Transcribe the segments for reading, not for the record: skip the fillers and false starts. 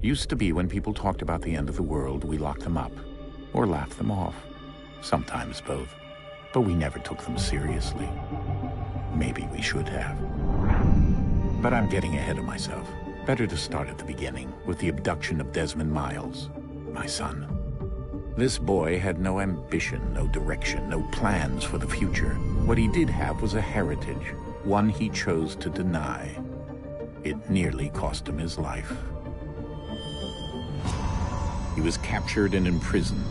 Used to be when people talked about the end of the world, we locked them up. Or laughed them off. Sometimes both. But we never took them seriously. Maybe we should have. But I'm getting ahead of myself. Better to start at the beginning, with the abduction of Desmond Miles, my son. This boy had no ambition, no direction, no plans for the future. What he did have was a heritage, one he chose to deny. It nearly cost him his life. He was captured and imprisoned.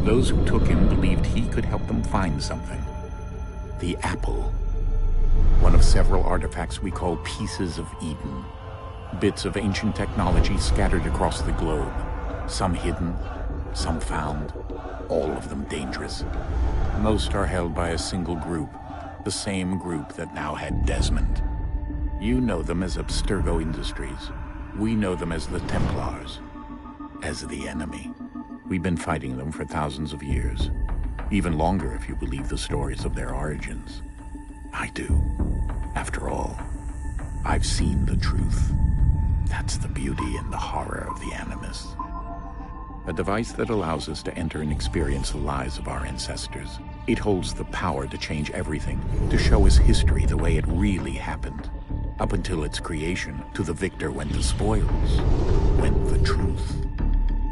Those who took him believed he could help them find something. The apple. One of several artifacts we call pieces of Eden. Bits of ancient technology scattered across the globe. Some hidden, some found, all of them dangerous. Most are held by a single group, the same group that now had Desmond. You know them as Abstergo Industries. We know them as the Templars, as the enemy. We've been fighting them for thousands of years, even longer if you believe the stories of their origins. I do. After all, I've seen the truth. That's the beauty and the horror of the Animus. A device that allows us to enter and experience the lives of our ancestors. It holds the power to change everything, to show us history the way it really happened. Up until its creation, to the victor went the spoils, went the truth.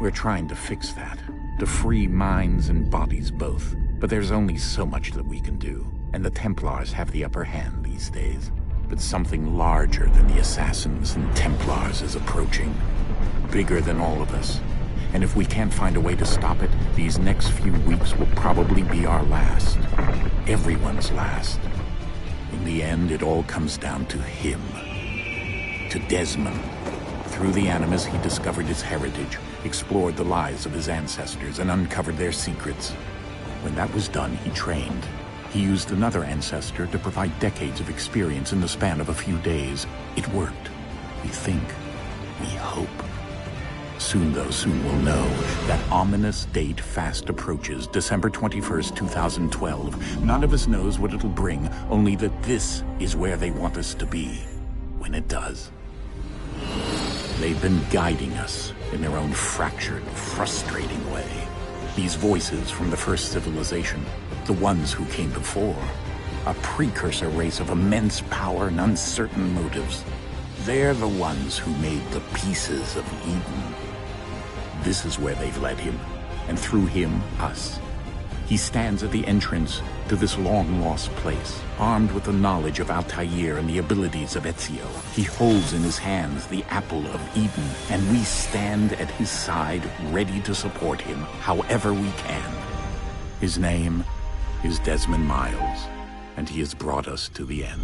We're trying to fix that, to free minds and bodies both. But there's only so much that we can do, and the Templars have the upper hand these days. But something larger than the Assassins and Templars is approaching, bigger than all of us. And if we can't find a way to stop it, these next few weeks will probably be our last. Everyone's last. In the end, it all comes down to him. To Desmond. Through the Animus, he discovered his heritage, explored the lives of his ancestors, and uncovered their secrets. When that was done, he trained. He used another ancestor to provide decades of experience in the span of a few days. It worked. We think. We hope. Soon we'll know. That ominous date fast approaches, December 21st, 2012. None of us knows what it'll bring, only that this is where they want us to be, when it does. They've been guiding us in their own fractured, frustrating way. These voices from the first civilization, the ones who came before, a precursor race of immense power and uncertain motives. They're the ones who made the pieces of Eden. This is where they've led him, and through him, us. He stands at the entrance to this long-lost place, armed with the knowledge of Altair and the abilities of Ezio. He holds in his hands the apple of Eden, and we stand at his side, ready to support him however we can. His name is Desmond Miles, and he has brought us to the end.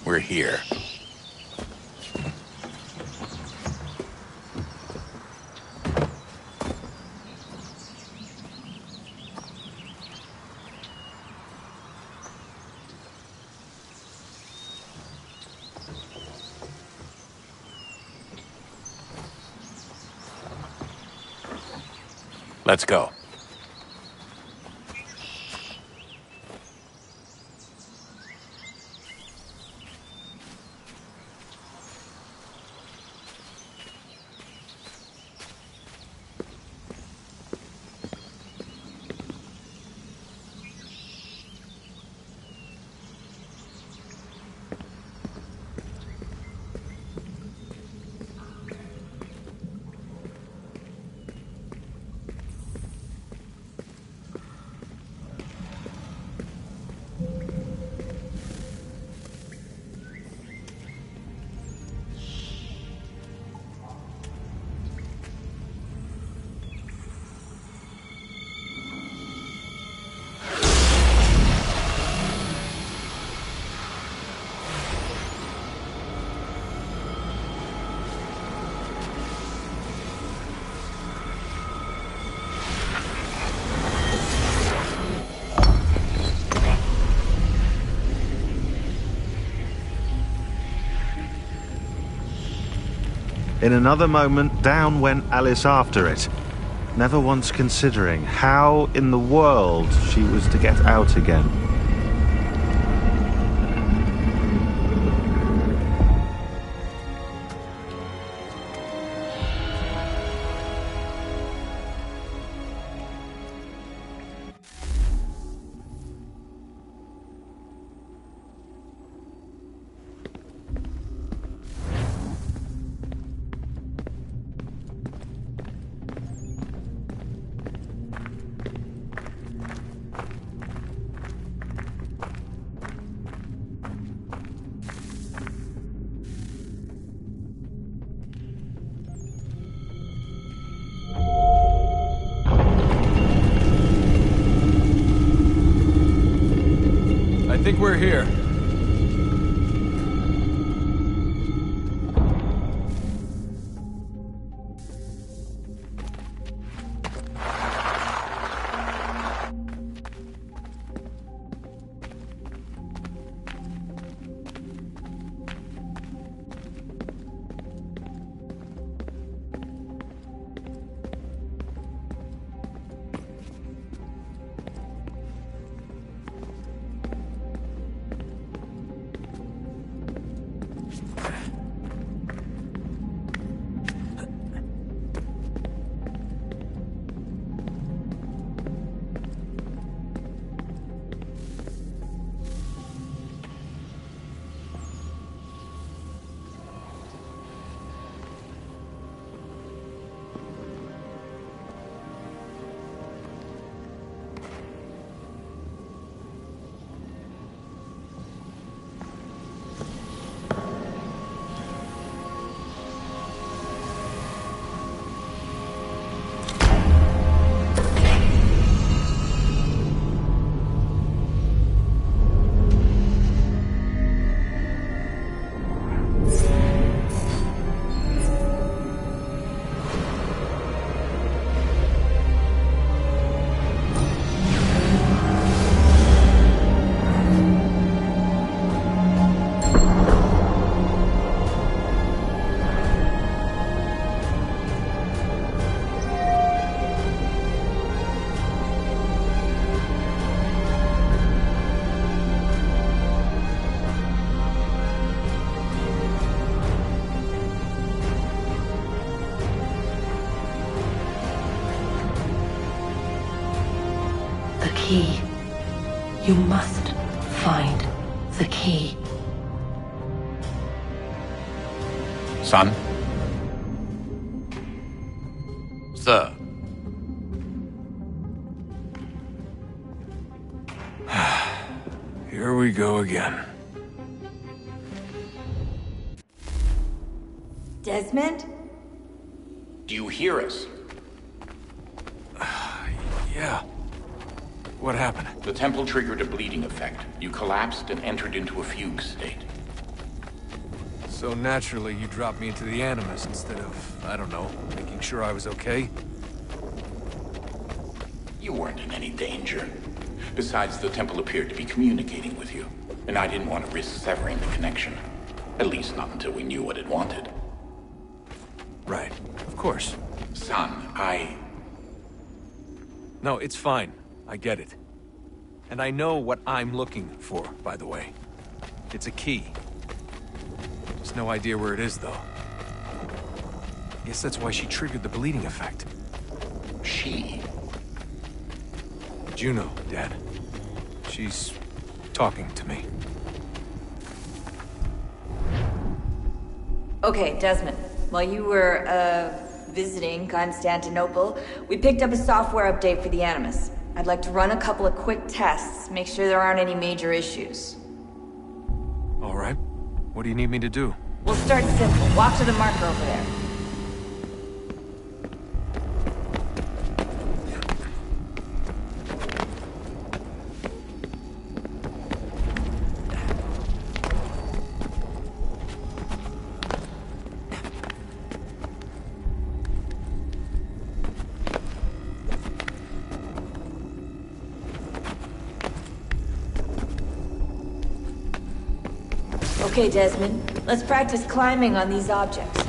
We're here. Let's go. In another moment, down went Alice after it, never once considering how in the world she was to get out again. I think we're here. Key. You must find the key. Son? Sir. Here we go again. Desmond? Do you hear us? Yeah. What happened? The temple triggered a bleeding effect. You collapsed and entered into a fugue state. So naturally, you dropped me into the Animus instead of, I don't know, making sure I was okay? You weren't in any danger. Besides, the temple appeared to be communicating with you, and I didn't want to risk severing the connection. At least not until we knew what it wanted. Right. Of course. Son, No, it's fine. I get it. And I know what I'm looking for, by the way. It's a key. Just no idea where it is, though. Guess that's why she triggered the bleeding effect. She? Juno, Dad. She's talking to me. Okay, Desmond. While you were, visiting Constantinople, we picked up a software update for the Animus. I'd like to run a couple of quick tests, make sure there aren't any major issues. All right. What do you need me to do? We'll start simple. Walk to the marker over there. Okay, Desmond. Let's practice climbing on these objects.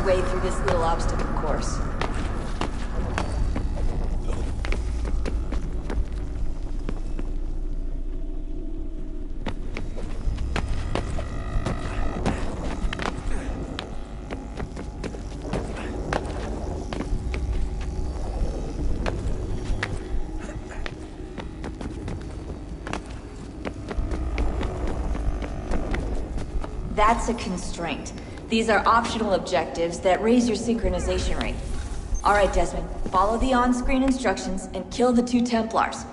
our way through this little obstacle course. That's a constraint. These are optional objectives that raise your synchronization rate. Alright, Desmond, follow the on-screen instructions and kill the 2 Templars.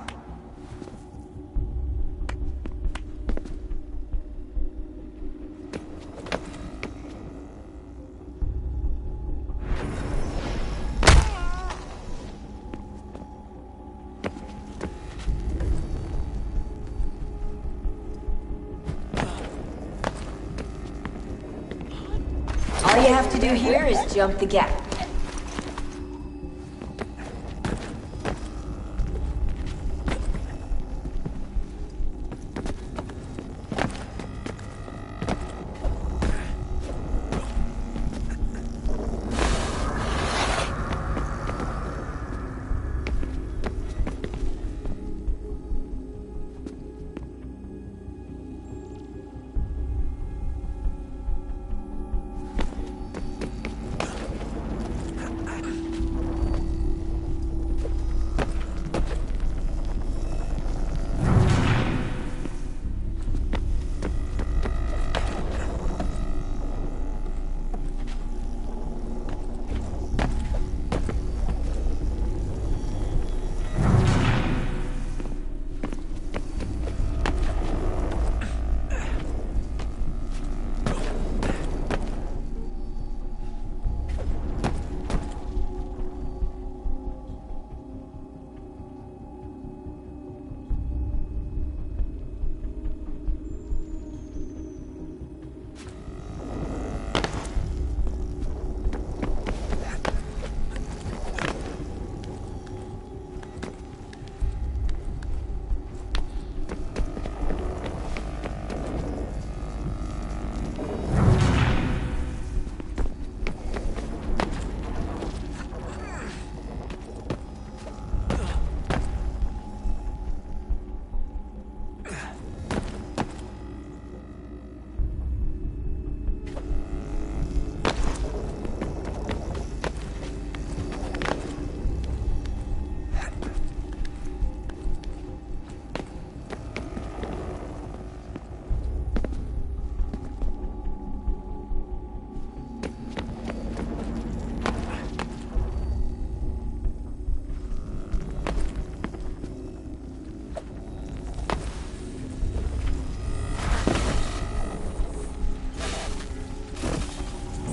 All you have to do here is jump the gap.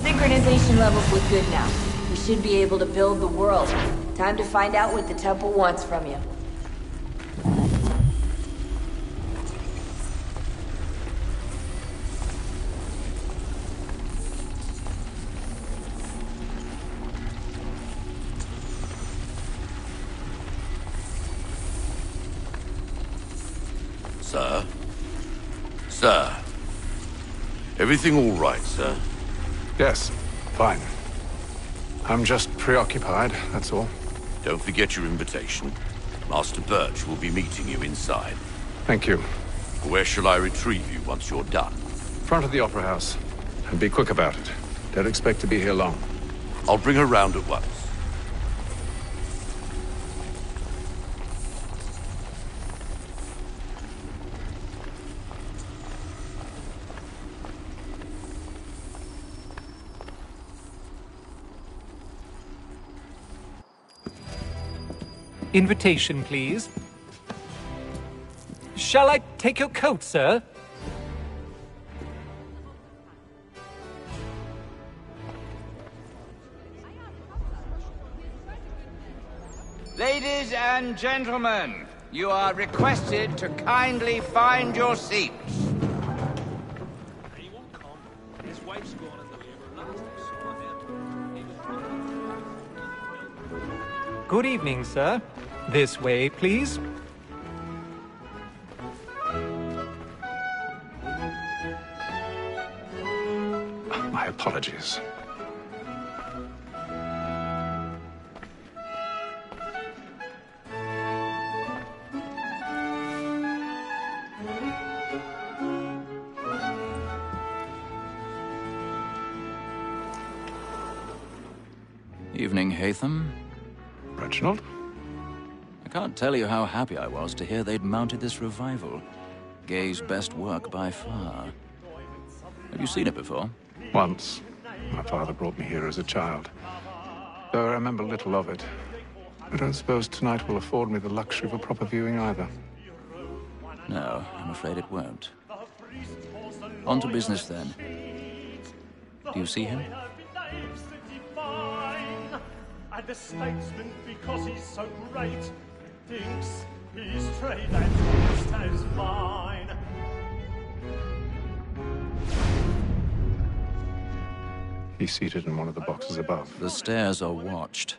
Synchronization levels look good now. We should be able to build the world. Time to find out what the temple wants from you. Sir? Sir? Everything all right, sir? Yes, fine. I'm just preoccupied, that's all. Don't forget your invitation. Master Birch will be meeting you inside. Thank you. Where shall I retrieve you once you're done? Front of the Opera House. And be quick about it. Don't expect to be here long. I'll bring her round at once. Invitation, please. Shall I take your coat, sir? Ladies and gentlemen, you are requested to kindly find your seats. Good evening, sir. This way, please. My apologies. Evening, Hatham. Reginald? I can't tell you how happy I was to hear they'd mounted this revival. Gay's best work by far. Have you seen it before? Once. My father brought me here as a child. Though I remember little of it. I don't suppose tonight will afford me the luxury of a proper viewing either. No, I'm afraid it won't. On to business, then. Do you see him? And the statesman, because he's so great, thinks his trade and taste as fine. He's seated in one of the boxes above. The stairs are watched.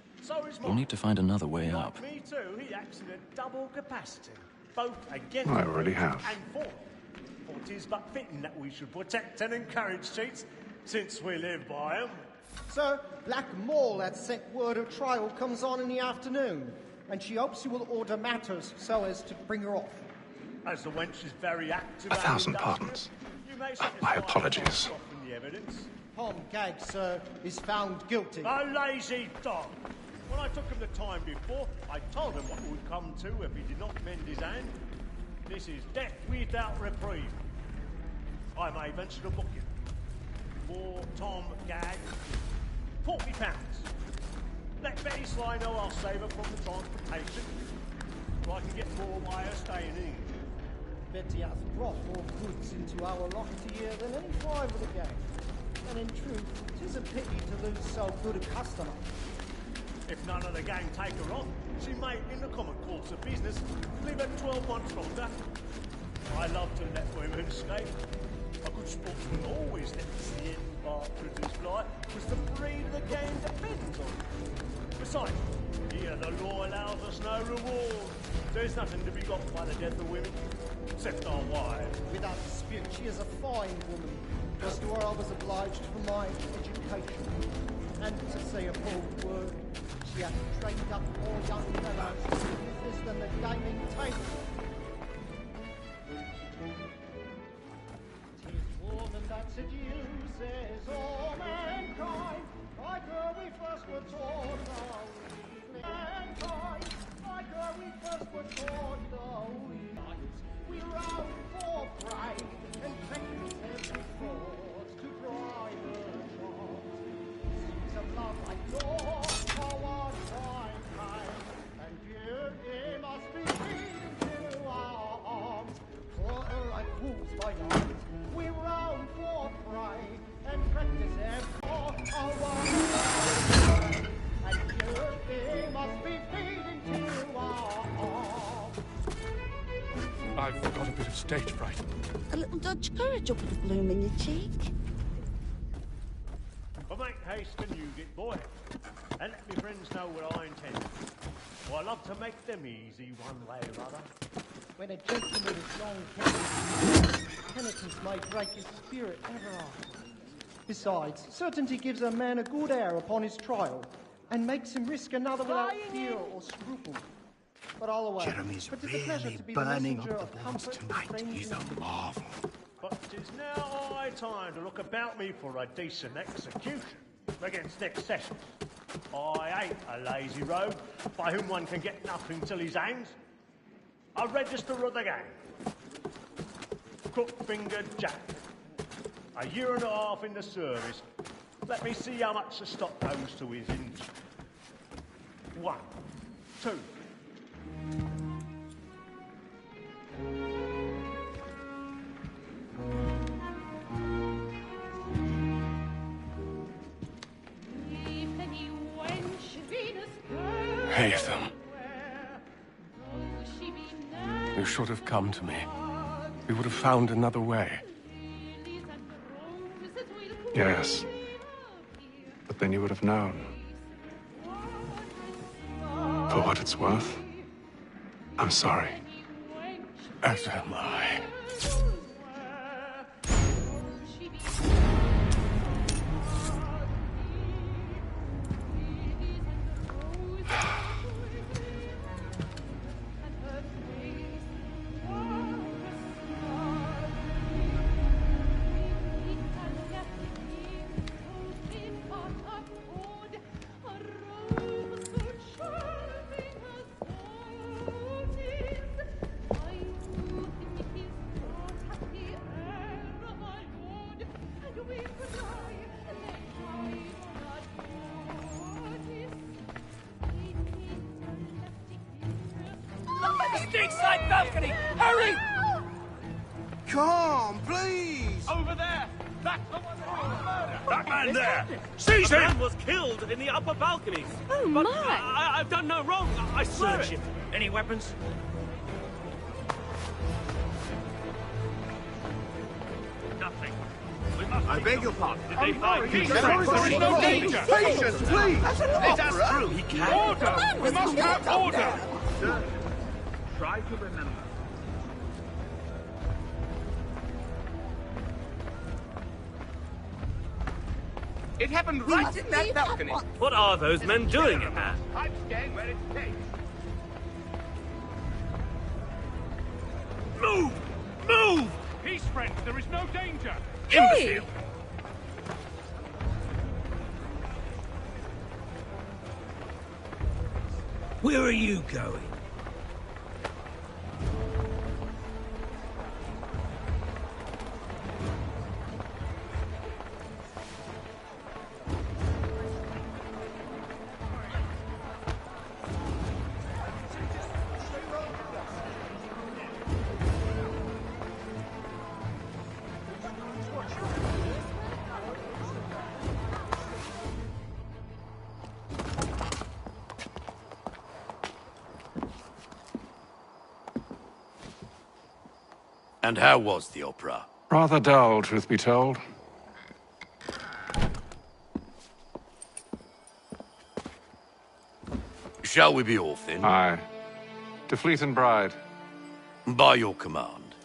We'll need to find another way up. Me too, he acts in a double capacity, both against I already have. and for. For 'tis but fitting that we should protect and encourage cheats, since we live by 'em. Sir, Black Mall had sent word her trial comes on in the afternoon, and she hopes you will order matters so as to bring her off. As the wench is very active... 1,000 pardons. My apologies. The evidence. Tom Gagg, sir, is found guilty. A lazy dog! When I took him the time before, I told him what would come to if he did not mend his hand. This is death without reprieve. I may venture to book him. For Tom Gagg, £40. Let Betty Sly know I'll save her from the transportation, so I can get more by her staying in. Betty has brought more goods into our locked year than any five of the gang. And in truth, 'tis a pity to lose so good a customer. If none of the gang take her on, she may, in the common course of business, live at 12 months longer. I love to let women escape. A good sportsman always lets the end partridges fly, because the breed of the game depends on it. Besides, here the law allows us no reward. There's nothing to be got by the death of women, except our wives. Without dispute, she is a fine woman. Just to her I was obliged for my education. And to say a bold word, she hath trained up more young fellows to business than the gaming table. Woman that seduces all mankind, like her we first were taught, now we mankind, like her we first were taught, now we round for pride, and practice every thought to bribe her charms. Seas of love like yours are one time, and you must be feeding to our arms, for her like fools by night. We round for pride and practice every hour. And you must be feeding to our arms. I've got a bit of stage fright. A little Dutch courage up with a bloom in your cheek. But make haste and use it, boy, and let me friends know what I intend. For I love to make them easy one way or other. When a gentleman is long kept, penitence may break his spirit ever after. Besides, certainty gives a man a good air upon his trial, and makes him risk another without fear or scruple. But all away. Jeremy's but 'tis a pleasure really to be the burning messenger up of the bombs comfort to tonight. friends He's a and marvel. But 'tis now high time to look about me for a decent execution against excesses. I ain't a lazy rogue by whom one can get nothing till he's hanged. A register of the gang. Crook-fingered Jack. A year and a half in the service. Let me see how much the stock goes to his industry. 1, 2. Hatham. You should have come to me. We would have found another way. Yes. But then you would have known. For what it's worth, I'm sorry. As am I. Street side balcony! Hurry! Come on, please! Over there! That's the one that was murdered! That man there! Seize him! Man was killed in the upper balconies. Oh, but my. I've done no wrong. I swear Search it. him. Any weapons? Nothing. I beg your pardon. I'm sorry. There is no danger. Patience, please. Let us through. He can. Order! We must have order! Sir, try to remember. It happened right in that balcony. What are those men doing in there? I'm staying where it stays. Move! Move! Peace, friends. There is no danger. Imbecile! Where are you going? And how was the opera? Rather dull, truth be told. Shall we be off then? Aye. To Fleet and Bride. By your command.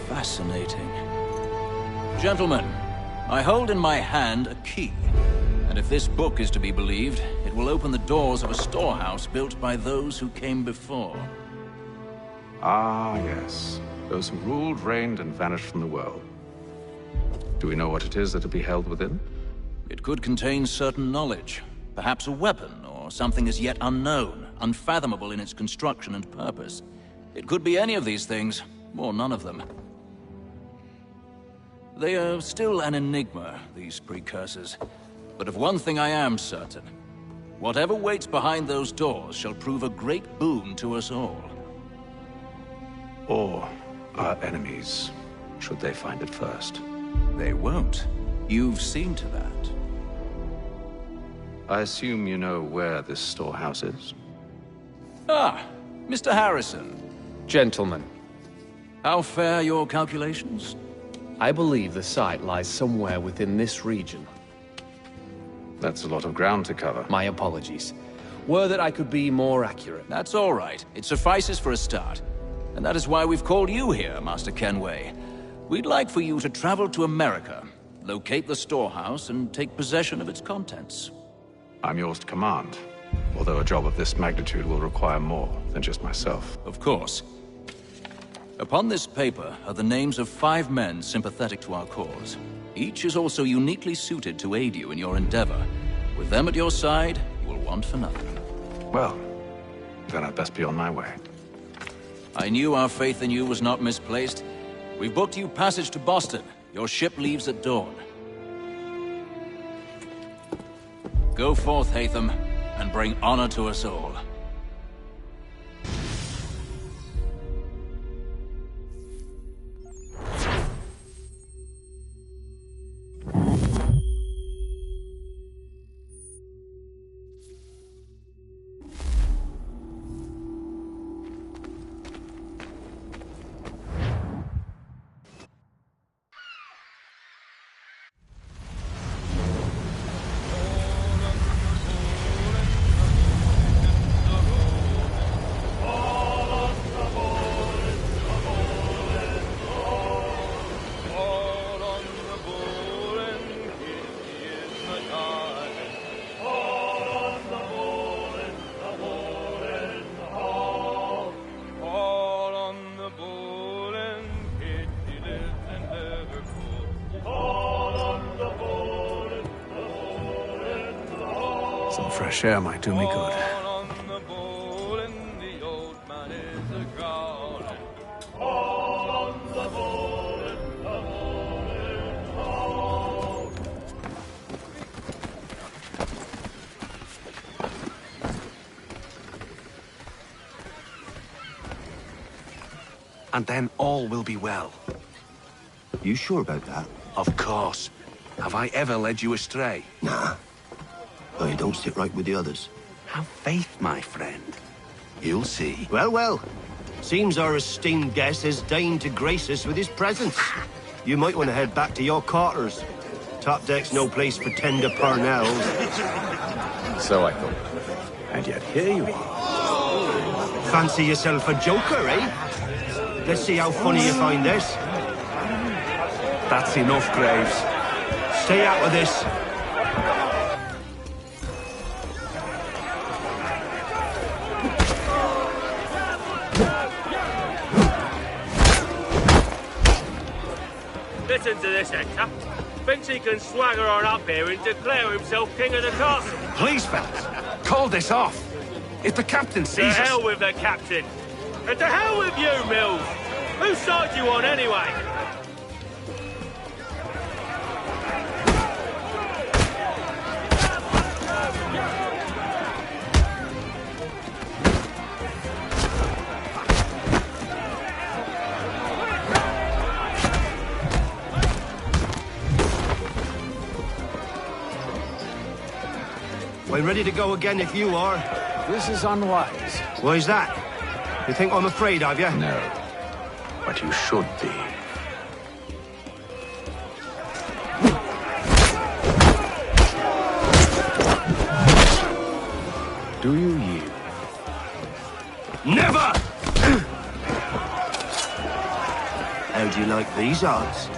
Fascinating. Gentlemen, I hold in my hand a key. And if this book is to be believed, it will open the doors of a storehouse built by those who came before. Ah, yes. Those who ruled, reigned, and vanished from the world. Do we know what it is that will be held within? It could contain certain knowledge. Perhaps a weapon, or something as yet unknown, unfathomable in its construction and purpose. It could be any of these things, or none of them. They are still an enigma, these precursors. But of one thing I am certain. Whatever waits behind those doors shall prove a great boon to us all. Or our enemies, should they find it first. They won't. You've seen to that. I assume you know where this storehouse is? Ah, Mr. Harrison. Gentlemen, How fare your calculations? I believe the site lies somewhere within this region. That's a lot of ground to cover. My apologies. Were that I could be more accurate. That's all right. It suffices for a start. And that is why we've called you here, Master Kenway. We'd like for you to travel to America, locate the storehouse, and take possession of its contents. I'm yours to command, although a job of this magnitude will require more than just myself. Of course. Upon this paper are the names of 5 men sympathetic to our cause. Each is also uniquely suited to aid you in your endeavor. With them at your side, you will want for nothing. Well, then I'd best be on my way. I knew our faith in you was not misplaced. We've booked you passage to Boston. Your ship leaves at dawn. Go forth, Hatham, and bring honor to us all. Some fresh air might do me good. and then all will be well. You sure about that? Of course. Have I ever led you astray? Nah. Oh, you don't sit right with the others. Have faith, my friend. You'll see. Well, well. Seems our esteemed guest has deigned to grace us with his presence. You might want to head back to your quarters. Top deck's no place for tender parnells. So I thought. And yet here you are. Fancy yourself a joker, eh? Let's see how funny you find this. That's enough, Graves. Stay out of this. Listen to this, Hector. Thinks he can swagger on up here and declare himself king of the castle. Please, fellas, call this off. If the captain sees us... To hell with the captain. And to hell with you, Mills. Whose side you on, anyway? We're ready to go again if you are. This is unwise. Why's that? You think I'm afraid of you? No. But you should be. Do you yield? Never! How do you like these odds?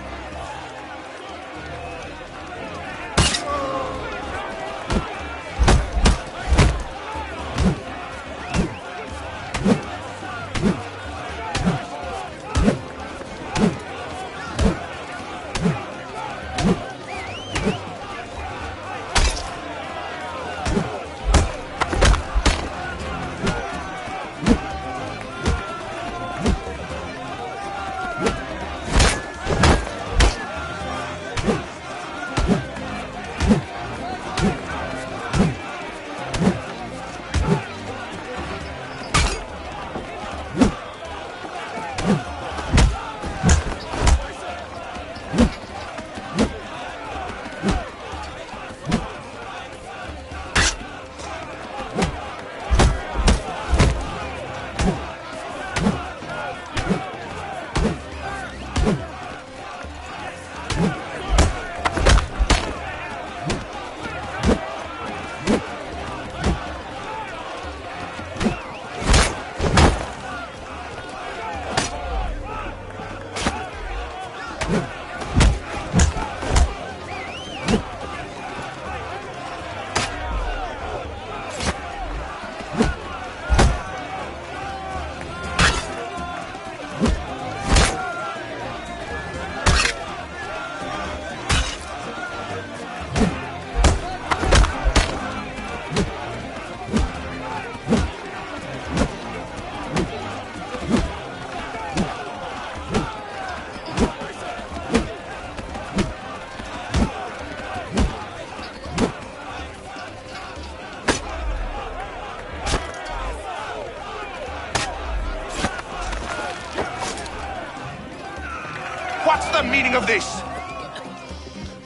What's the meaning of this?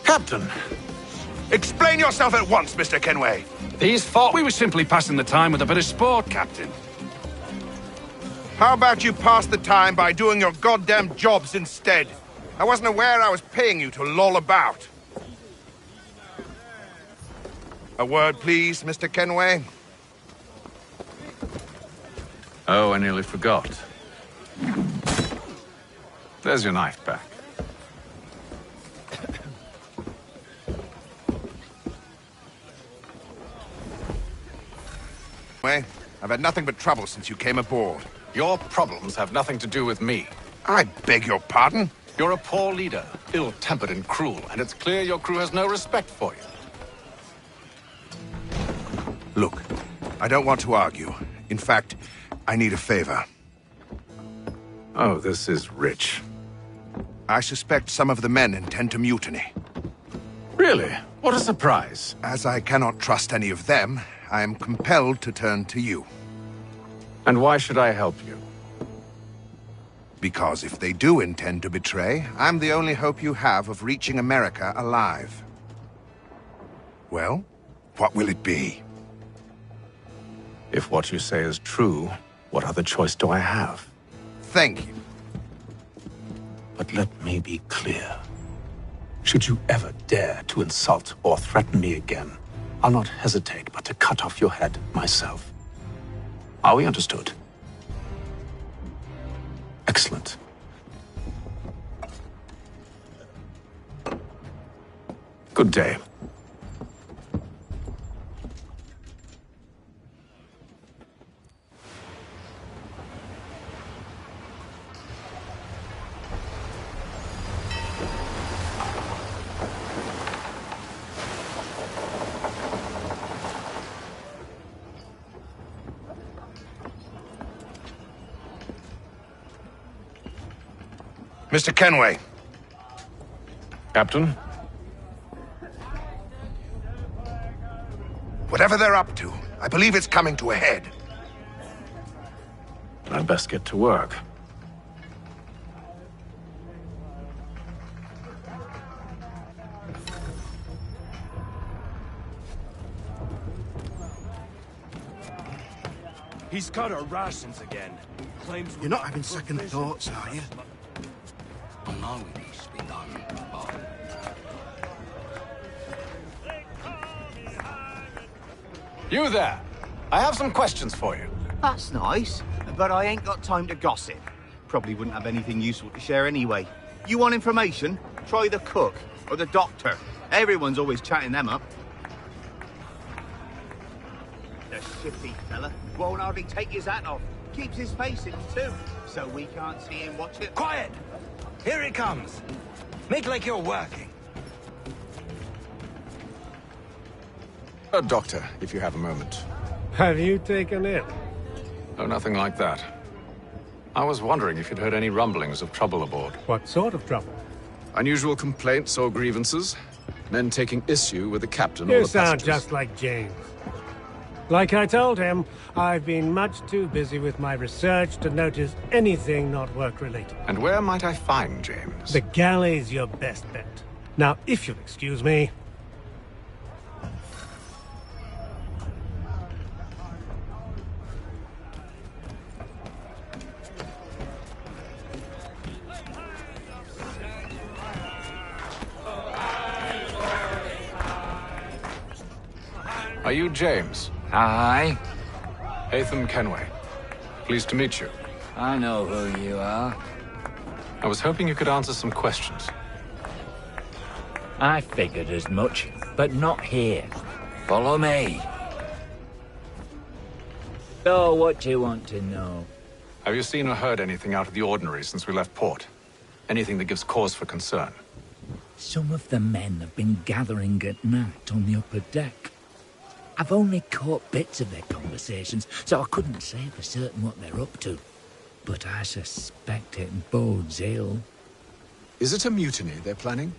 Captain, Explain yourself at once, Mr. Kenway. these thought we were simply passing the time with a bit of sport, Captain. How about you pass the time by doing your goddamn jobs instead? I wasn't aware I was paying you to loll about. A word, please, Mr. Kenway. Oh, I nearly forgot. There's your knife back. I've had nothing but trouble since you came aboard. Your problems have nothing to do with me. I beg your pardon? You're a poor leader, ill-tempered and cruel, and it's clear your crew has no respect for you. Look, I don't want to argue. In fact, I need a favor. Oh, this is rich. I suspect some of the men intend to mutiny. Really? What a surprise. As I cannot trust any of them, I am compelled to turn to you. And why should I help you? Because if they do intend to betray, I'm the only hope you have of reaching America alive. Well, what will it be? If what you say is true, what other choice do I have? Thank you. But let me be clear. Should you ever dare to insult or threaten me again, I'll not hesitate but to cut off your head myself. Are we understood? Excellent. Good day. Mr. Kenway. Captain? Whatever they're up to, I believe it's coming to a head. I'd best get to work. He's got our rations again. Claims You're not having second thoughts, are you? I know it needs to be done, but... You there! I have some questions for you. That's nice, but I ain't got time to gossip. Probably wouldn't have anything useful to share anyway. You want information? Try the cook or the doctor. Everyone's always chatting them up. The shifty fella won't hardly take his hat off. Keeps his face in too, so we can't see him watch it. Quiet! Here he comes. Make like you're working. Doctor, if you have a moment. Have you taken it? Oh, nothing like that. I was wondering if you'd heard any rumblings of trouble aboard. What sort of trouble? Unusual complaints or grievances? Men taking issue with the captain or You the sound passengers? just like James. Like I told him, I've been much too busy with my research to notice anything not work-related. And where might I find James? The galley's your best bet. Now, if you'll excuse me... Are you James? Aye. Ethan Kenway. Pleased to meet you. I know who you are. I was hoping you could answer some questions. I figured as much, but not here. Follow me. So, what do you want to know? Have you seen or heard anything out of the ordinary since we left port? Anything that gives cause for concern? Some of the men have been gathering at night on the upper deck. I've only caught bits of their conversations, so I couldn't say for certain what they're up to. But I suspect it bodes ill. Is it a mutiny they're planning?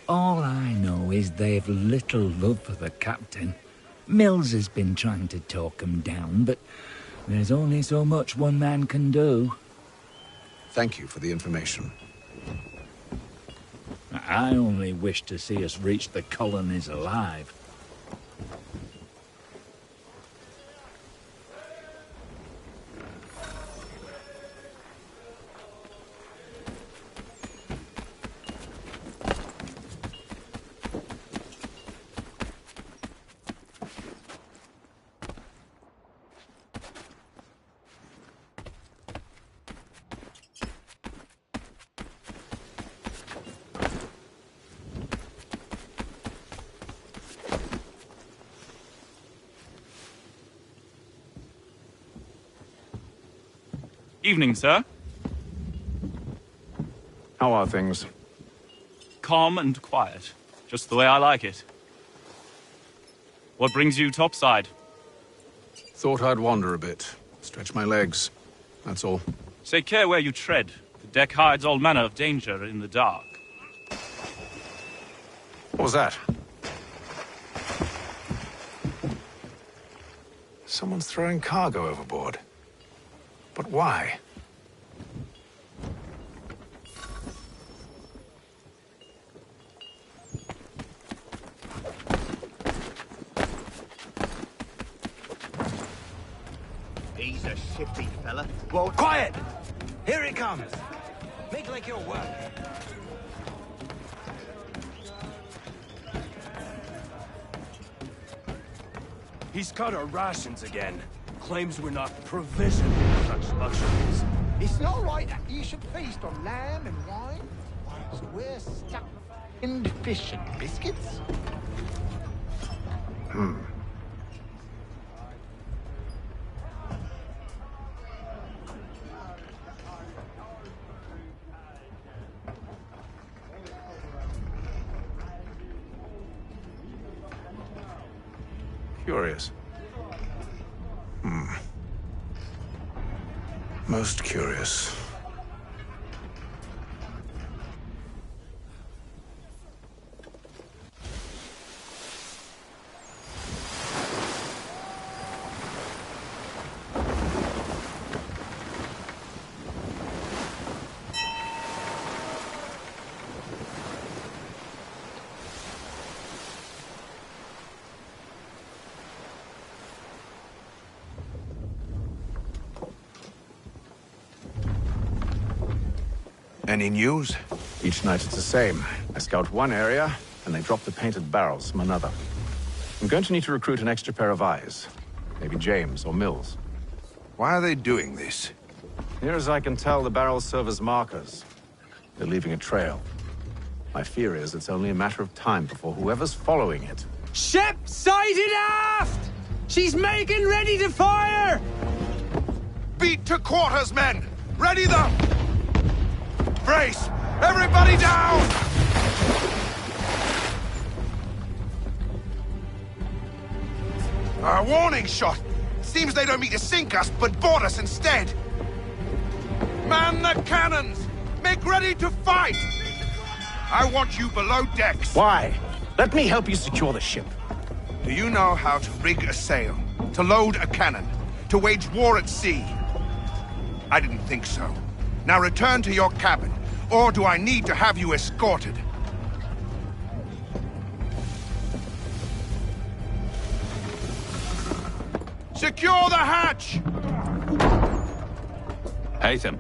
All I know is they've little love for the captain. Mills has been trying to talk him down, but there's only so much one man can do. Thank you for the information. I only wish to see us reach the colonies alive. Evening, sir. How are things? Calm and quiet. Just the way I like it. What brings you topside? Thought I'd wander a bit. Stretch my legs. That's all. Take care where you tread. The deck hides all manner of danger in the dark. What was that? Someone's throwing cargo overboard. But why? a shifty fella. Well, Quiet! Here it comes. Make like your work. He's cut our rations again. Claims we're not provisioned with such luxuries. It's not right that you should feast on lamb and wine, whilst we're stuck in fish and biscuits. Curious. Most curious. Any news? Each night it's the same. I scout one area, and they drop the painted barrels from another. I'm going to need to recruit an extra pair of eyes. Maybe James or Mills. Why are they doing this? Near as I can tell, the barrels serve as markers. They're leaving a trail. My fear is it's only a matter of time before whoever's following it. Ship sighted aft! She's making ready to fire! Beat to quarters, men! Ready them! Brace! Everybody down! A warning shot! Seems they don't mean to sink us, but board us instead! Man the cannons! Make ready to fight! I want you below decks! Why? Let me help you secure the ship. Do you know how to rig a sail? To load a cannon? To wage war at sea? I didn't think so. Now return to your cabin, or do I need to have you escorted? Secure the hatch! Haytham.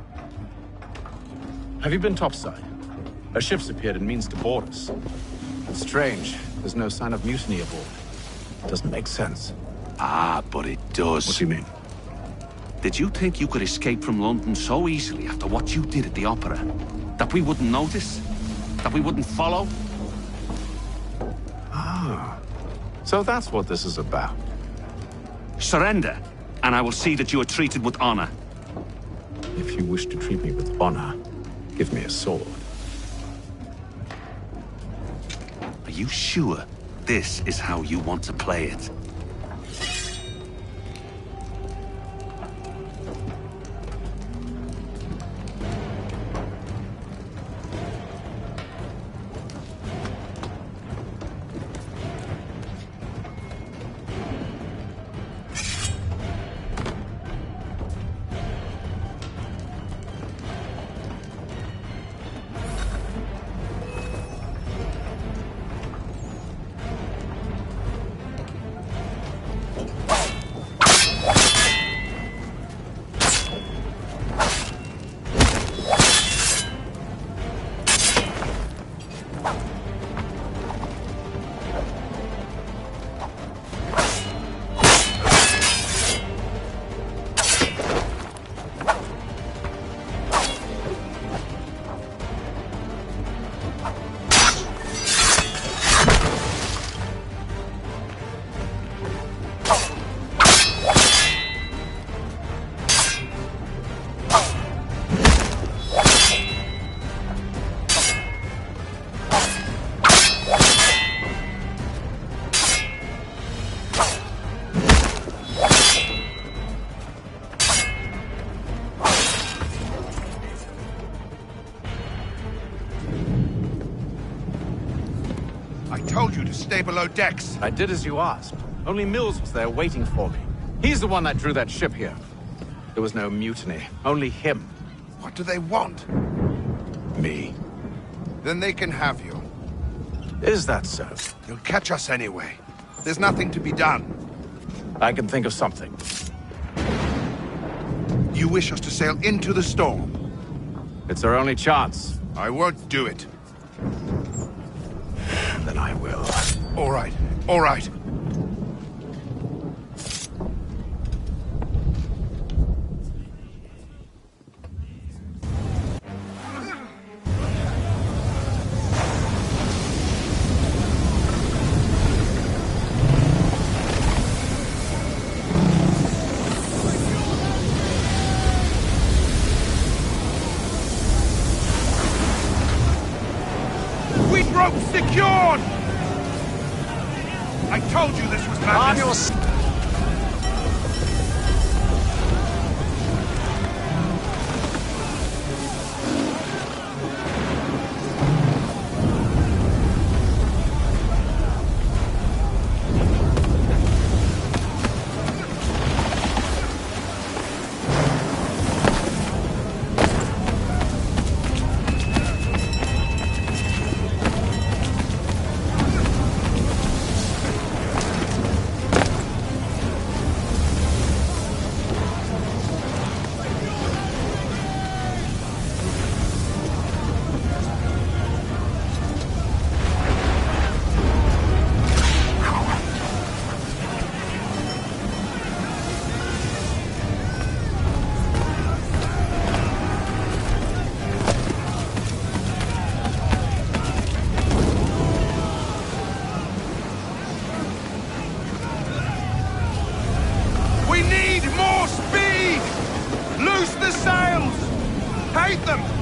Have you been topside? A ship's appeared and means to board us. It's strange. There's no sign of mutiny aboard. It doesn't make sense. Ah, but it does. What do you mean? Did you think you could escape from London so easily after what you did at the opera? That we wouldn't notice? That we wouldn't follow? Ah. So that's what this is about. Surrender, and I will see that you are treated with honor. If you wish to treat me with honor, give me a sword. Are you sure this is how you want to play it? Stay below decks. I did as you asked. Only Mills was there waiting for me. He's the one that drew that ship here. There was no mutiny, only him. What do they want? Me. Then they can have you. Is that so? You'll catch us anyway. There's nothing to be done. I can think of something. You wish us to sail into the storm? It's our only chance. I won't do it. Then I will. All right, all right. Rope secured! I told you this was madness.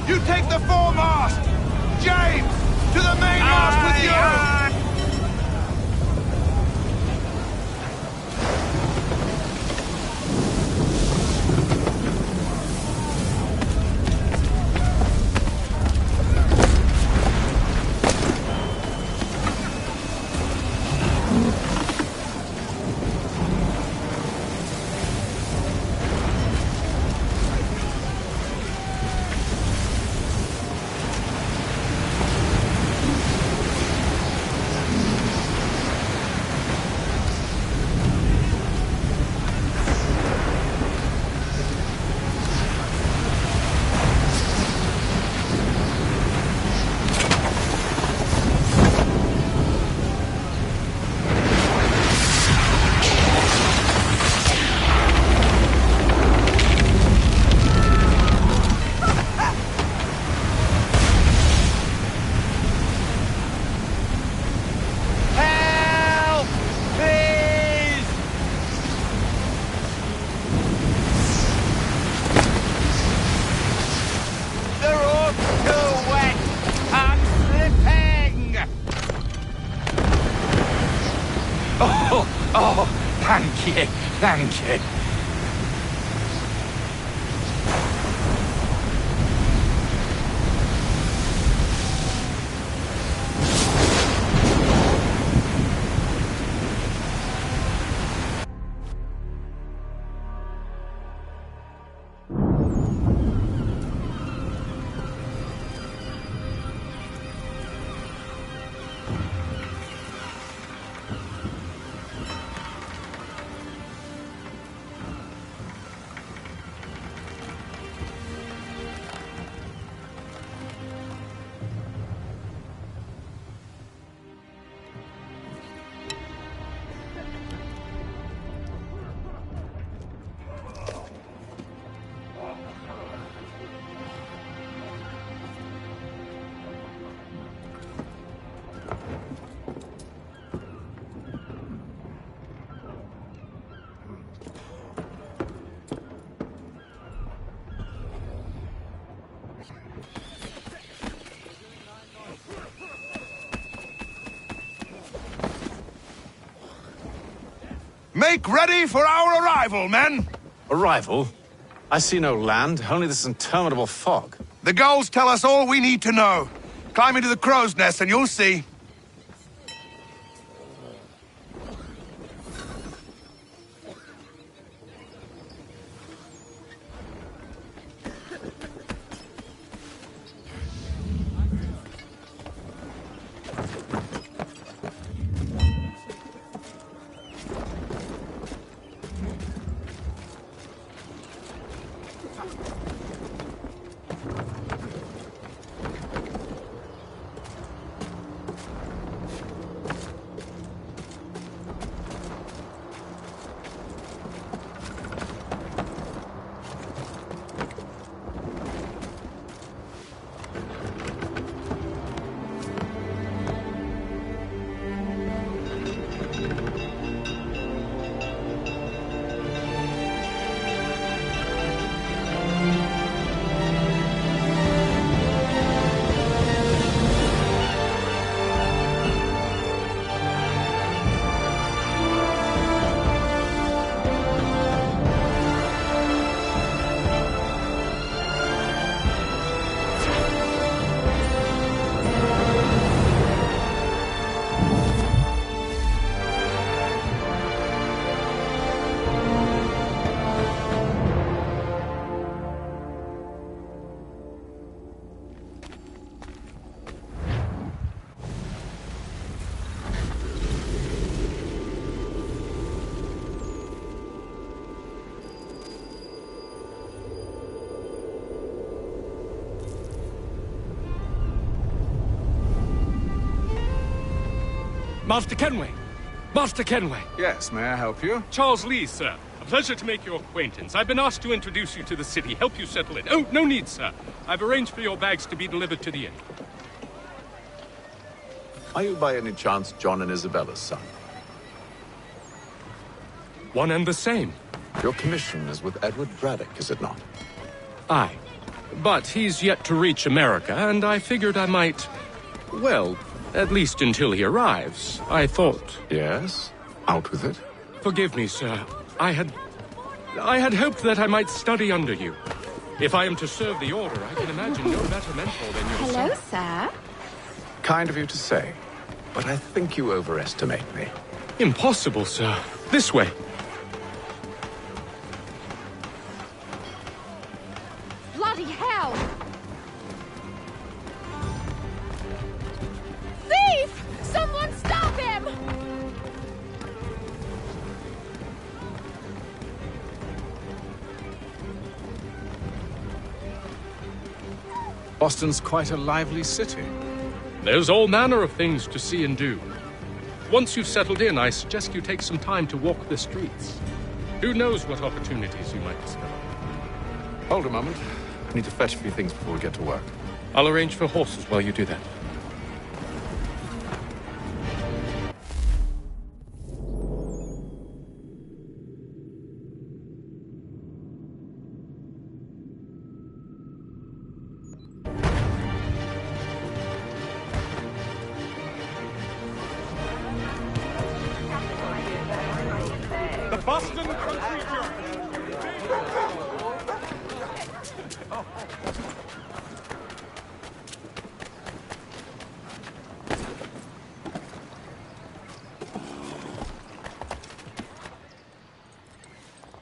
You take the foremast! James, to the mainmast with you! Thank you. Make ready for our arrival, men! Arrival? I see no land, only this interminable fog. The gulls tell us all we need to know. Climb into the crow's nest and you'll see. Master Kenway! Master Kenway! Yes, may I help you? Charles Lee, sir. A pleasure to make your acquaintance. I've been asked to introduce you to the city, help you settle in. Oh, no need, sir. I've arranged for your bags to be delivered to the inn. Are you by any chance John and Isabella's son? One and the same. Your commission is with Edward Braddock, is it not? Aye. But he's yet to reach America, and I figured I might... Well, at least until he arrives, I thought... Yes? Out with it. Forgive me, sir. I had hoped that I might study under you. If I am to serve the Order, I can imagine no better mentor than yourself. Hello, sir. Kind of you to say, but I think you overestimate me. Impossible, sir. This way. Bloody hell! Thief! Someone stop him! Boston's quite a lively city. There's all manner of things to see and do. Once you've settled in, I suggest you take some time to walk the streets. Who knows what opportunities you might discover. Hold a moment. I need to fetch a few things before we get to work. I'll arrange for horses while you do that. The Boston Country Journal.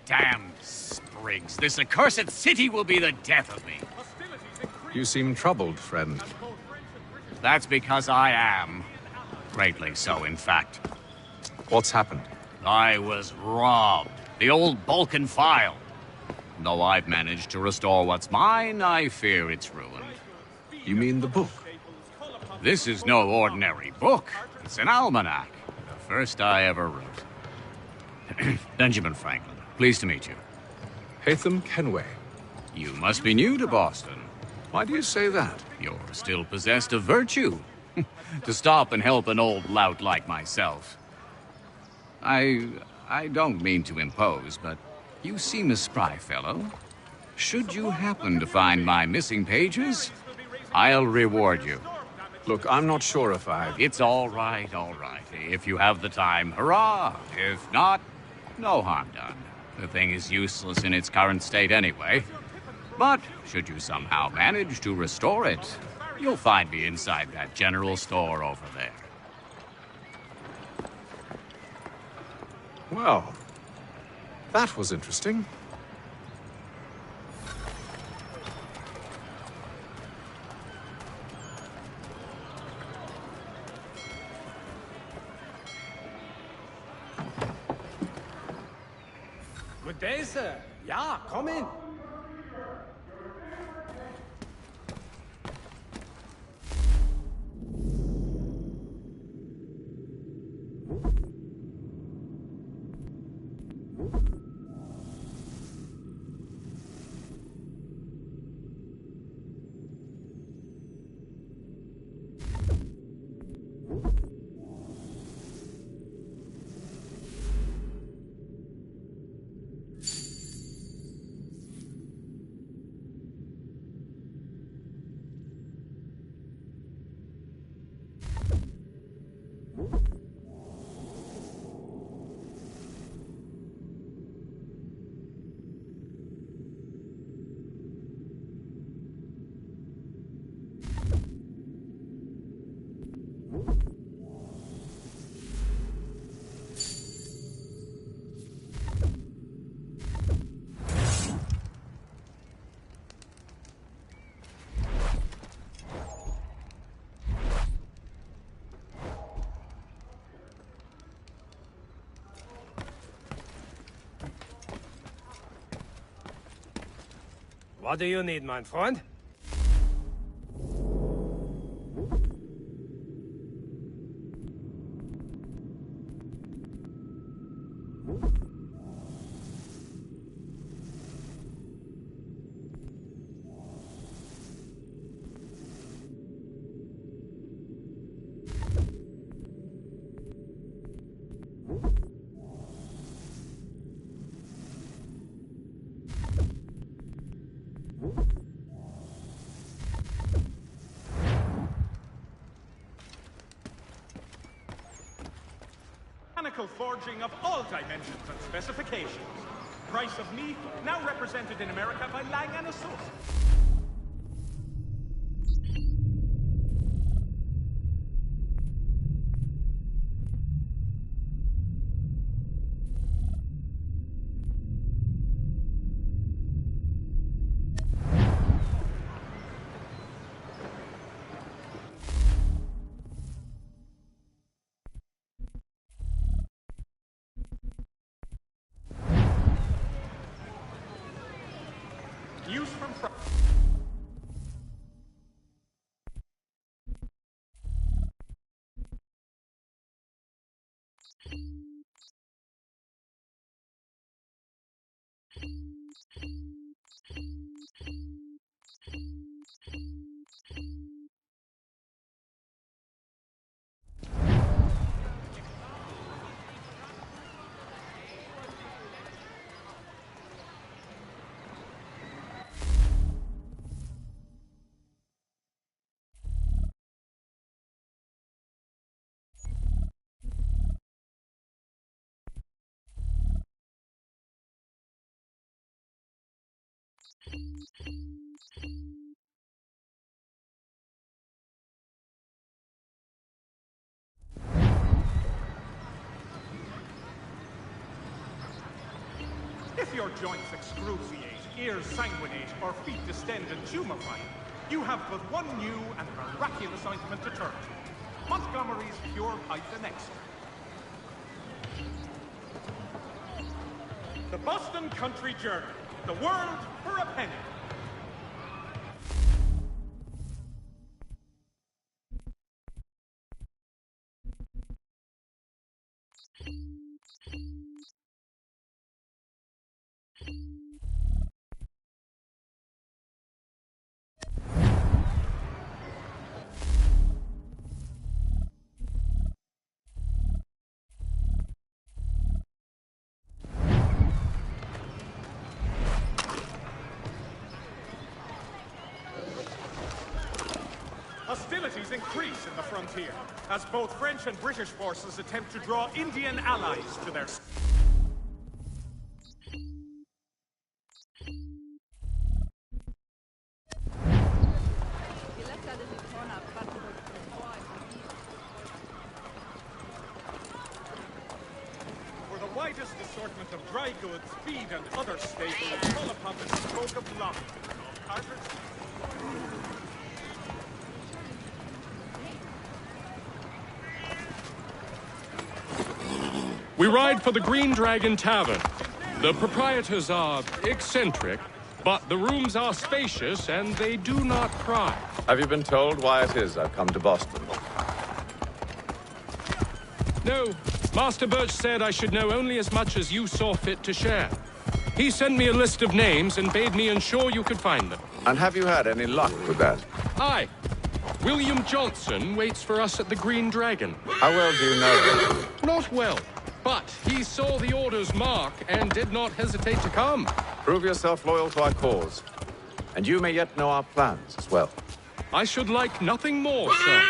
Damn sprigs. This accursed city will be the death of me. You seem troubled, friend. That's because I am. Greatly so, in fact. What's happened? I was robbed. The old Balkan file. Though I've managed to restore what's mine, I fear it's ruined. You mean the book? This is no ordinary book. It's an almanac. The first I ever wrote. Benjamin Franklin, pleased to meet you. Hatham Kenway. You must be new to Boston. Why do you say that? You're still possessed of virtue. To stop and help an old lout like myself. I don't mean to impose, but you seem a spry fellow. Should you happen to find my missing pages, I'll reward you. Look, I'm not sure if It's all right, all right. If you have the time, hurrah! If not, no harm done. The thing is useless in its current state anyway. But should you somehow manage to restore it, you'll find me inside that general store over there. Well, that was interesting. Good day, sir. Yeah, come in. What do you need, my friend? mechanical forging of all dimensions and specifications. Price of meat, now represented in America by Lang & Associates. Use from If your joints excruciate, ears sanguinate, or feet distend and tumefy, you have but one new and miraculous ointment to turn to. Montgomery's Pure Python Extra. The Boston Country Journal. The world for a penny. Hostilities increase in the frontier, as both French and British forces attempt to draw Indian allies to their... For the widest assortment of dry goods, feed, and other staples, call upon the spoke of London. We ride for the Green Dragon Tavern. The proprietors are eccentric, but the rooms are spacious and they do not pry. Have you been told why it is I've come to Boston? No, Master Birch said I should know only as much as you saw fit to share. He sent me a list of names and bade me ensure you could find them. And have you had any luck with that? Aye. William Johnson waits for us at the Green Dragon. How well do you know him? Not well. But he saw the order's mark and did not hesitate to come. Prove yourself loyal to our cause. And you may yet know our plans as well. I should like nothing more, sir.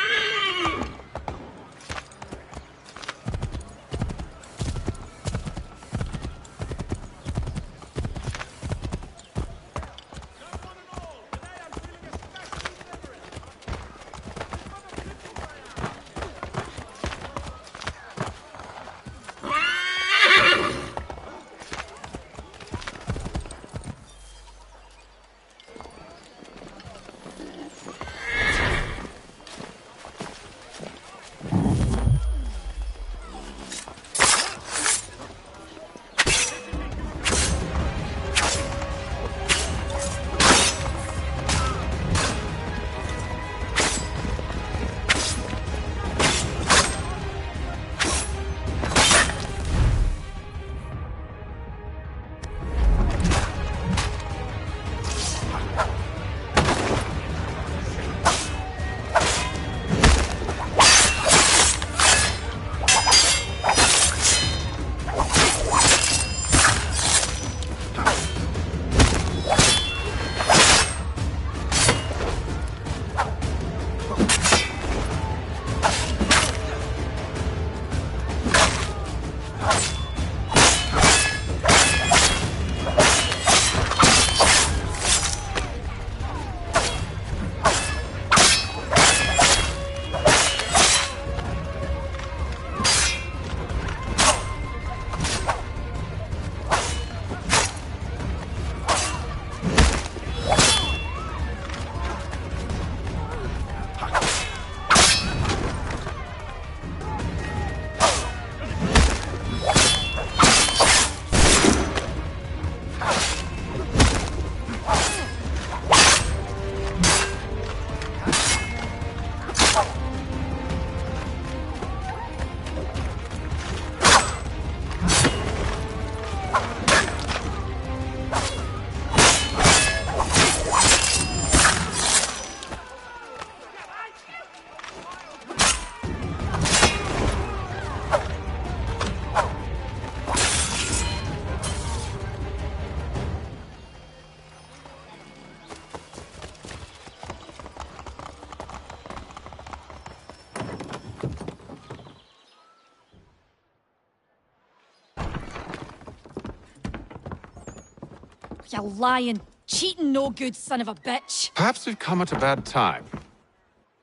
You lying, cheating, no good son of a bitch. Perhaps we've come at a bad time.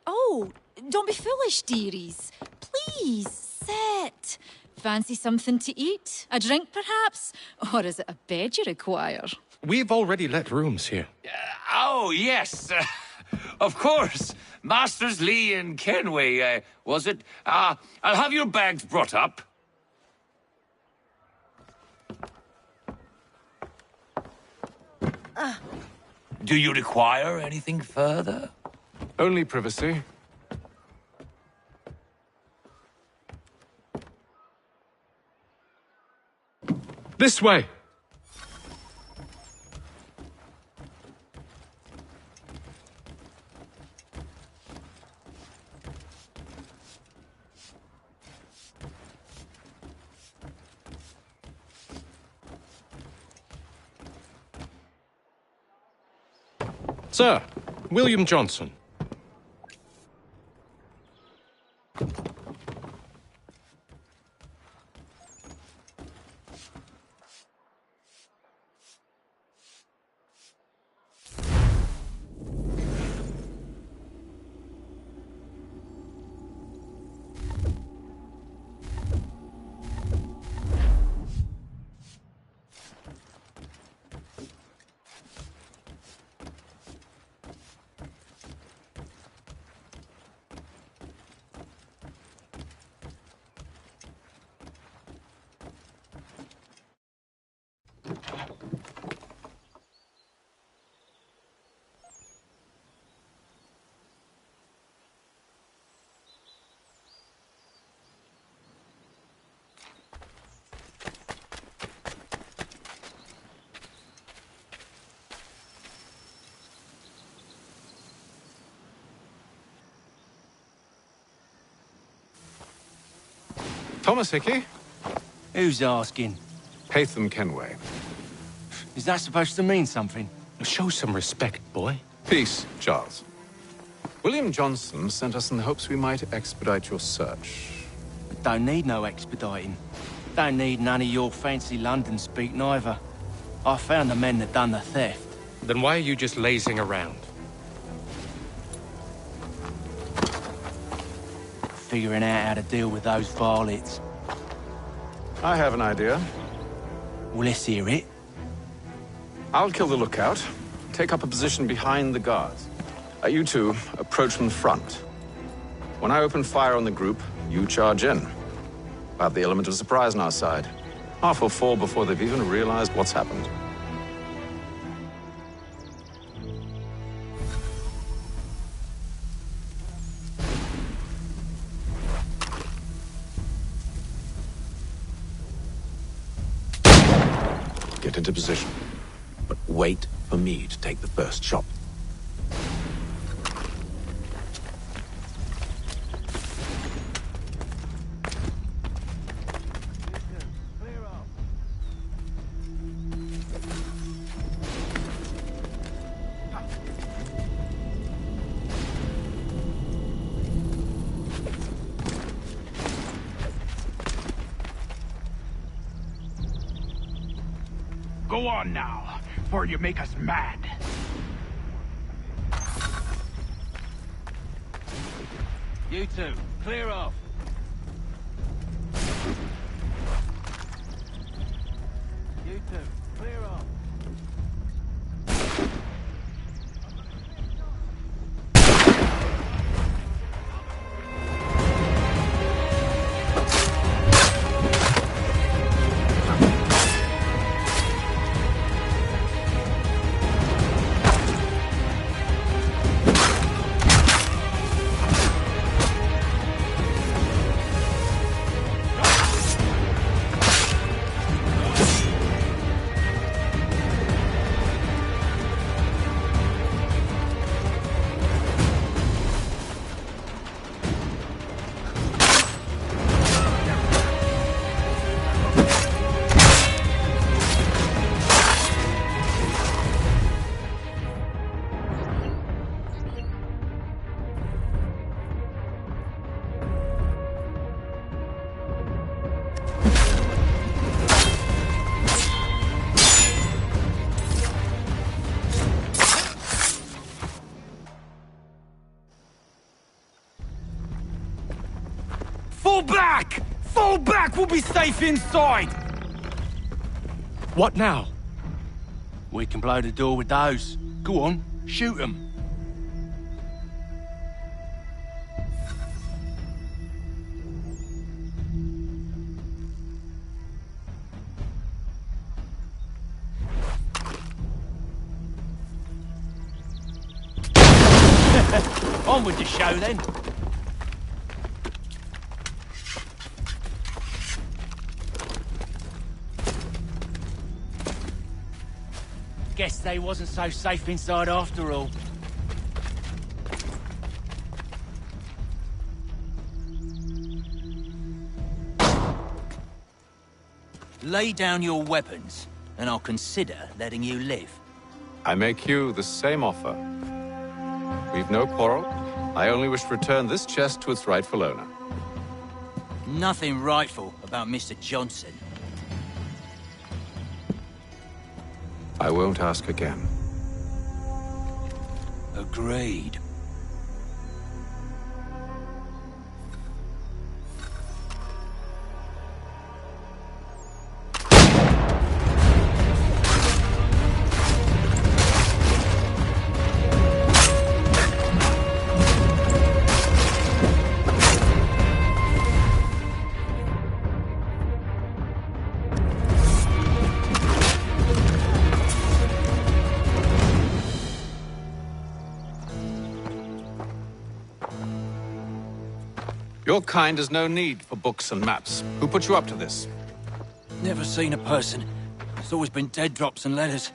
Oh, don't be foolish, dearies. Please, sit. Fancy something to eat? A drink, perhaps? Or is it a bed you require? We've already let rooms here. Oh, yes. Of course. Masters Lee and Kenway, was it? I'll have your bags brought up. Do you require anything further? Only privacy. This way! Sir, William Johnson. Thomas Hickey? Who's asking? Haytham Kenway. Is that supposed to mean something? Show some respect, boy. Peace, Charles. William Johnson sent us in the hopes we might expedite your search. Don't need no expediting. Don't need none of your fancy London speak neither. I found the men that done the theft. Then why are you just lazing around? Figuring out how to deal with those varlets. I have an idea. Well, let's hear it. I'll kill the lookout. Take up a position behind the guards. You two approach from the front. When I open fire on the group, you charge in. We'll have the element of surprise on our side. Half will fall before they've even realized what's happened. Get into position. But wait for me to take the first shot. Go on now, before you make us mad. You two, clear off. You two, clear off. Fall back! Fall back! We'll be safe inside! What now? We can blow the door with those. Go on, shoot them. On with the show then. Guess they wasn't so safe inside after all. Lay down your weapons, and I'll consider letting you live. I make you the same offer. We've no quarrel. I only wish to return this chest to its rightful owner. Nothing rightful about Mr. Johnson. I won't ask again. Agreed. Your kind has no need for books and maps. Who put you up to this? Never seen a person. It's always been dead drops and letters.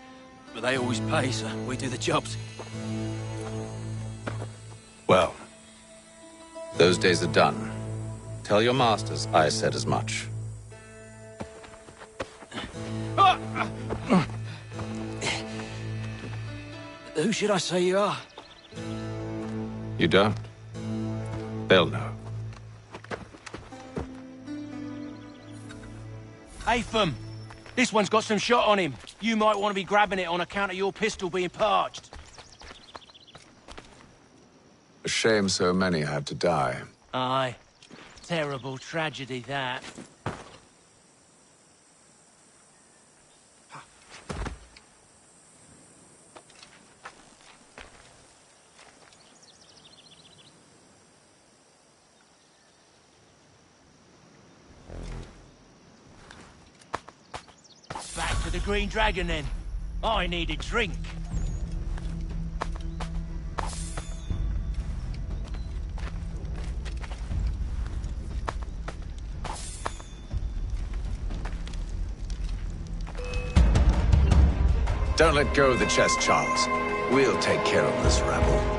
But they always pay, so we do the jobs. Well, those days are done. Tell your masters I said as much. Who should I say you are? You don't? They'll know. Atham, this one's got some shot on him. You might want to be grabbing it on account of your pistol being parched. A shame so many had to die. Aye. Terrible tragedy, that. Back to the Green Dragon, then. I need a drink. Don't let go of the chest, Charles. We'll take care of this rabble.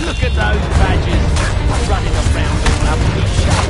Look at those badgers running around all up the shop.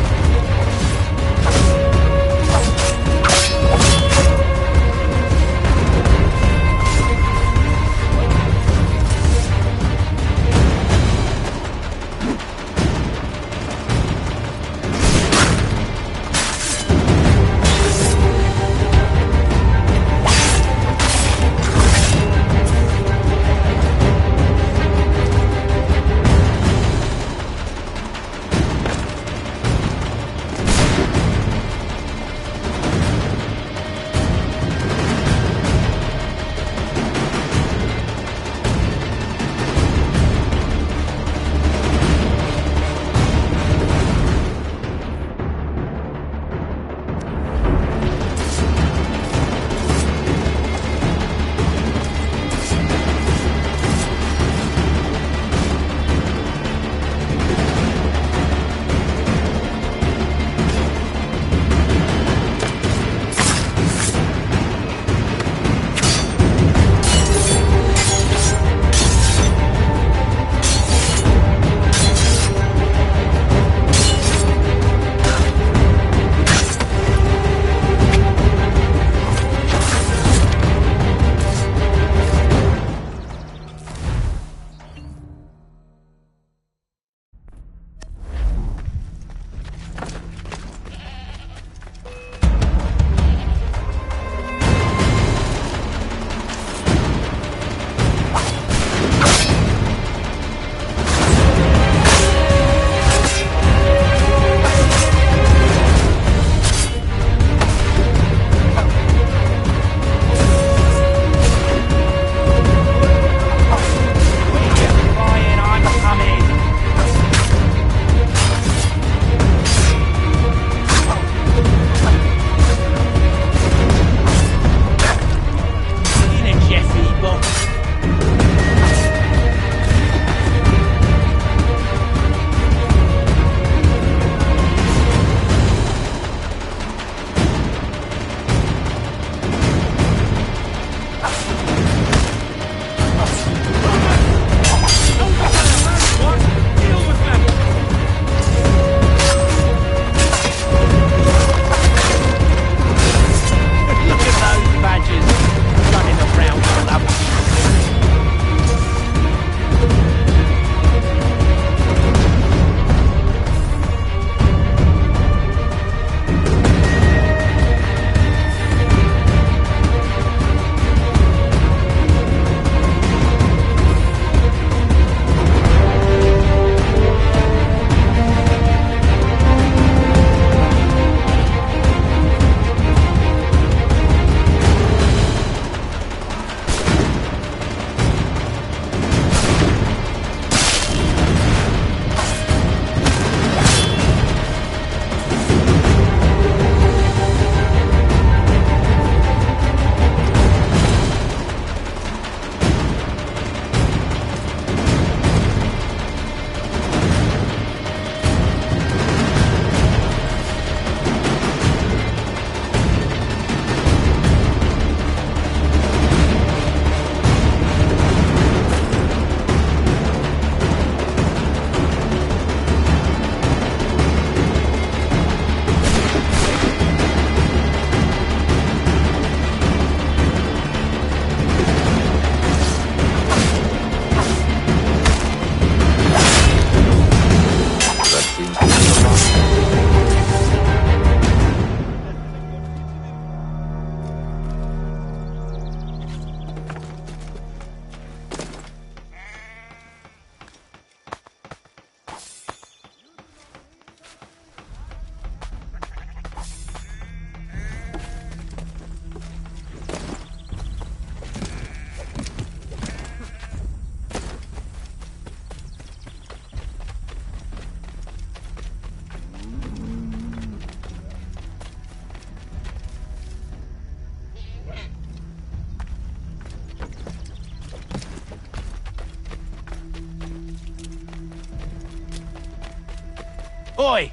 Oi!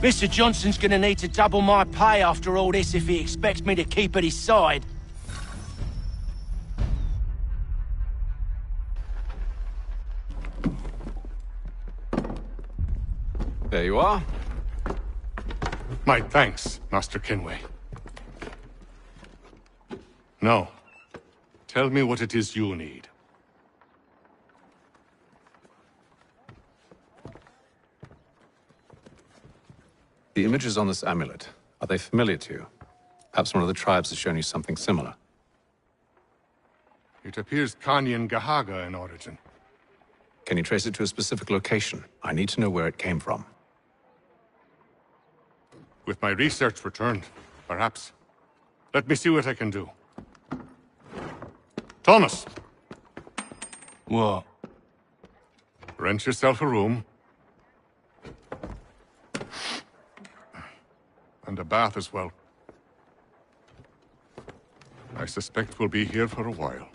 Mr. Johnson's gonna need to double my pay after all this if he expects me to keep at his side. There you are. My thanks, Master Kenway. Now, tell me what it is you need. The images on this amulet, are they familiar to you? Perhaps one of the tribes has shown you something similar. It appears Kanyan Gahaga in origin. Can you trace it to a specific location? I need to know where it came from. With my research returned, perhaps. Let me see what I can do. Thomas! What? Rent yourself a room. And a bath as well. I suspect we'll be here for a while.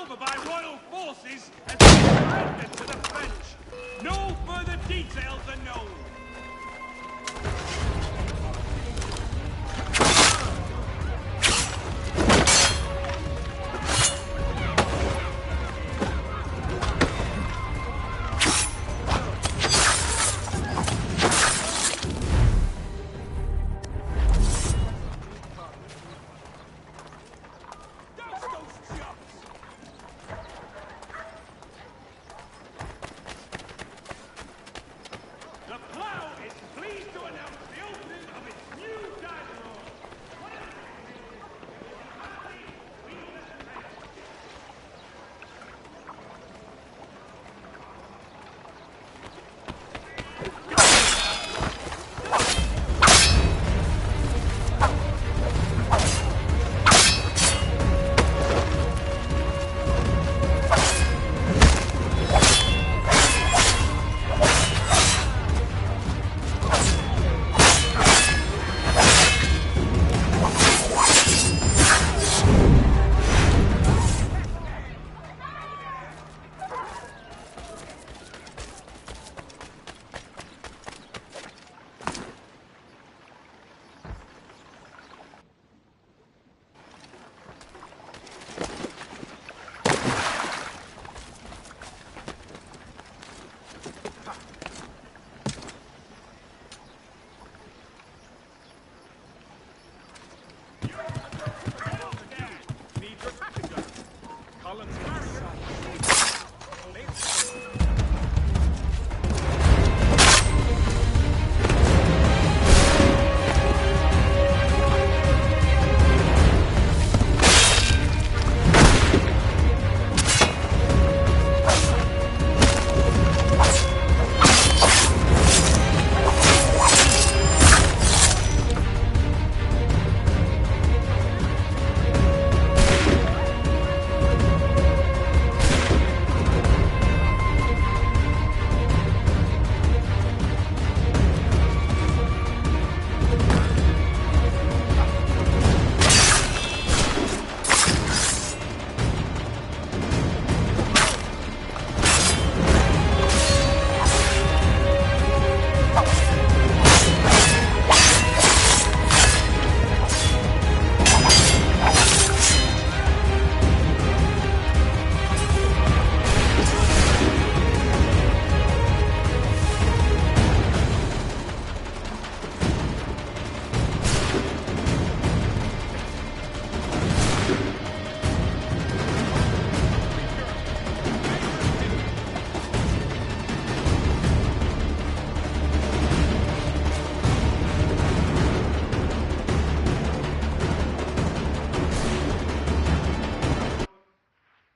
over by royal forces and surrendered to the French. No further details are known.